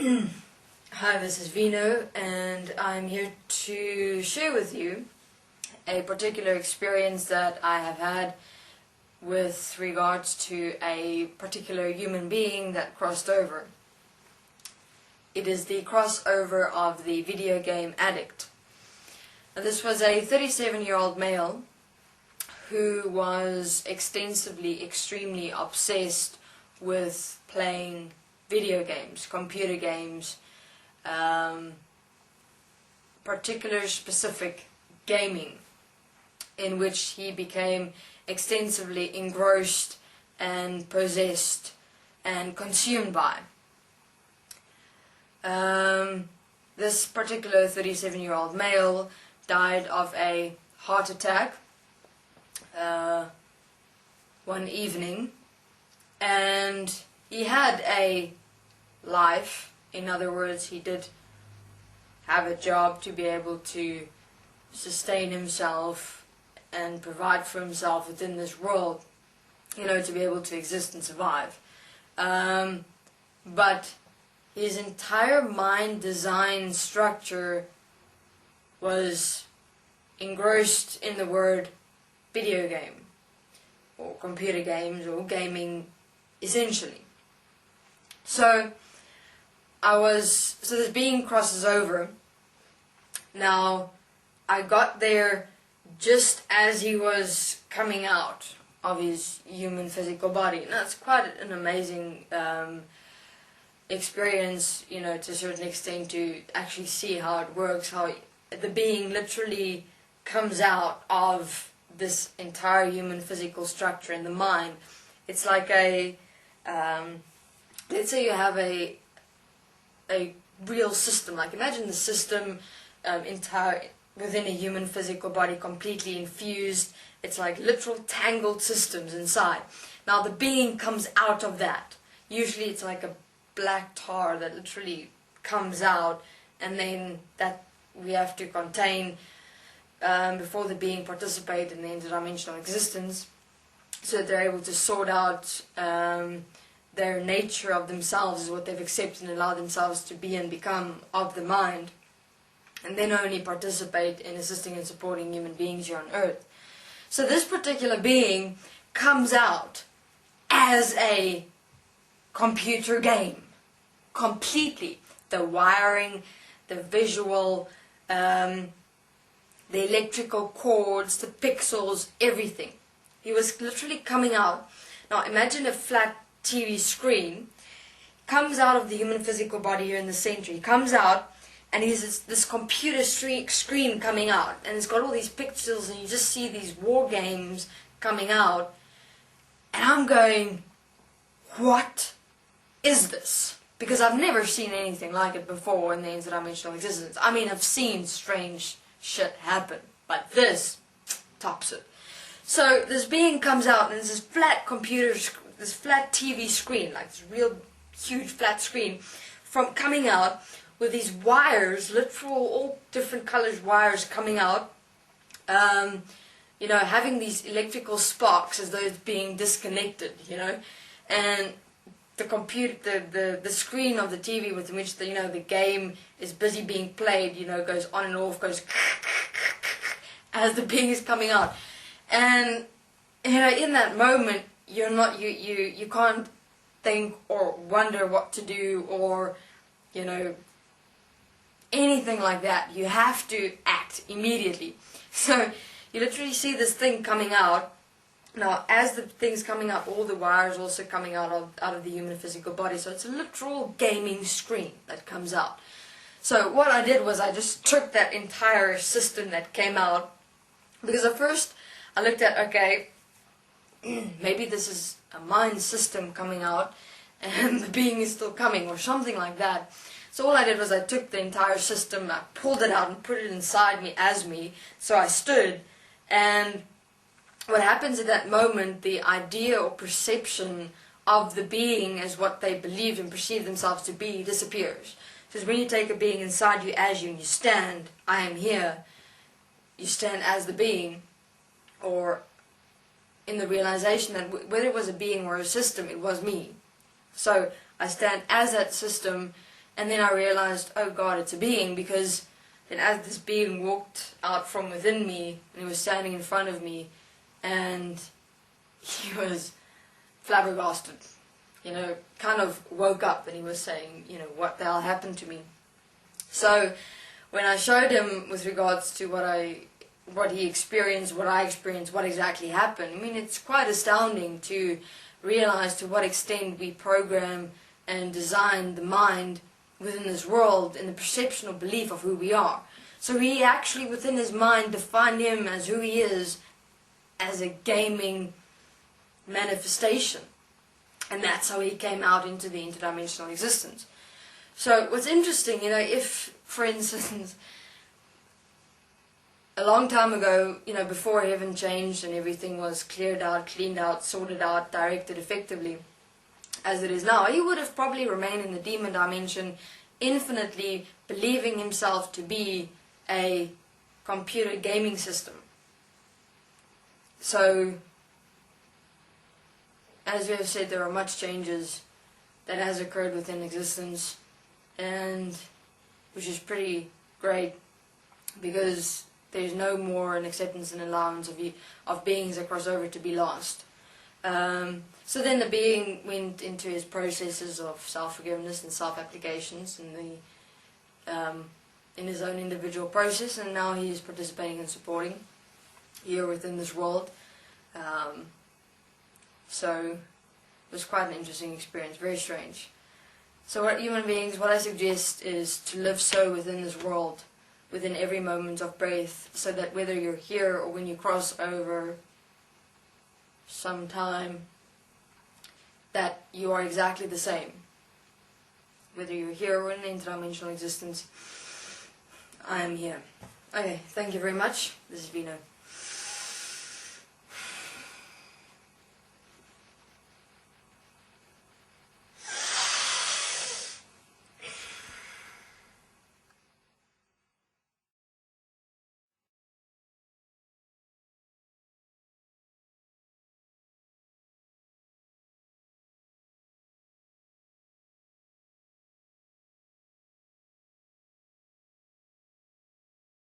Hi, this is Vino, and I'm here to share with you a particular experience that I have had with regards to a particular human being that crossed over. It is the crossover of the video game Addict. Now, this was a 37-year-old male who was extremely obsessed with playing video games, computer games, particular specific gaming, in which he became extensively engrossed and possessed and consumed by. This particular 37-year-old male died of a heart attack one evening, and he had a life. In other words, he did have a job to be able to sustain himself and provide for himself within this world, to be able to exist and survive. But his entire mind design structure was engrossed in the word video game, or computer games, or gaming, essentially. So this being crosses over. Now, I got there just as he was coming out of his human physical body. Now, it's quite an amazing experience, to a certain extent, to actually see how it works, how the being literally comes out of this entire human physical structure in the mind. It's like let's say you have a real system. Like, imagine the system entire within a human physical body, completely infused. It's like literal tangled systems inside. Now the being comes out of that. Usually it's like a black tar that literally comes out, and then that we have to contain before the being participate in the interdimensional existence, so that they're able to sort out their nature of themselves, is what they've accepted and allowed themselves to be and become of the mind, and then only participate in assisting and supporting human beings here on earth. So this particular being comes out as a computer game, completely. The wiring, the visual, the electrical cords, the pixels, everything. He was literally coming out. Now imagine a flat TV screen comes out of the human physical body here in the center. He comes out, and he's this computer screen coming out, and it's got all these pixels, and you just see these war games coming out, and I'm going, what is this? Because I've never seen anything like it before in the interdimensional existence. I mean, I've seen strange shit happen, but this tops it. So this being comes out, and it's this flat this flat TV screen, like this real huge flat screen, coming out with these wires, literal, all different colors wires coming out, having these electrical sparks as though it's being disconnected, and the computer, the screen of the TV with which the game is busy being played, goes on and off, goes as the being is coming out, and in that moment you can't think or wonder what to do, or anything like that. You have to act immediately. So you literally see this thing coming out. Now, as the thing's coming out, all the wires also coming out of the human physical body. So it's a literal gaming screen that comes out. So what I did was I just took that entire system that came out, because at first I looked at, okay, maybe this is a mind system coming out and the being is still coming, or something like that. So all I did was I took the entire system, I pulled it out and put it inside me as me. So I stood, and what happens at that moment, the idea or perception of the being as what they believed and perceived themselves to be disappears. Because when you take a being inside you as you, and you stand, I am here, you stand as the being, or in the realization that whether it was a being or a system, it was me. So I stand as that system, And then I realized, oh God, it's a being, because then as this being walked out from within me, and he was standing in front of me, and he was flabbergasted, kind of woke up, and he was saying, what the hell happened to me? So when I showed him with regards to what he experienced, what I experienced, what exactly happened, I mean, it's quite astounding to realize to what extent we program and design the mind within this world in the perception or belief of who we are. So he actually, within his mind, defined him as who he is as a gaming manifestation. And that's how he came out into the interdimensional existence. So what's interesting, if, for instance, a long time ago, before heaven changed and everything was cleared out, cleaned out, sorted out, directed effectively, as it is now, he would have probably remained in the demon dimension infinitely, believing himself to be a computer gaming system. So, as we have said, there are much changes that has occurred within existence, and which is pretty great, because there's no more an acceptance and allowance of beings that cross over to be lost. So then the being went into his processes of self-forgiveness and self-applications in his own individual process, and now he is participating and supporting here within this world. So it was quite an interesting experience, very strange. So human beings, what I suggest is to live so within this world, within every moment of breath, so that whether you're here or when you cross over sometime, that you are exactly the same. Whether you're here or in an interdimensional existence, I am here. Okay, thank you very much. This is Vino.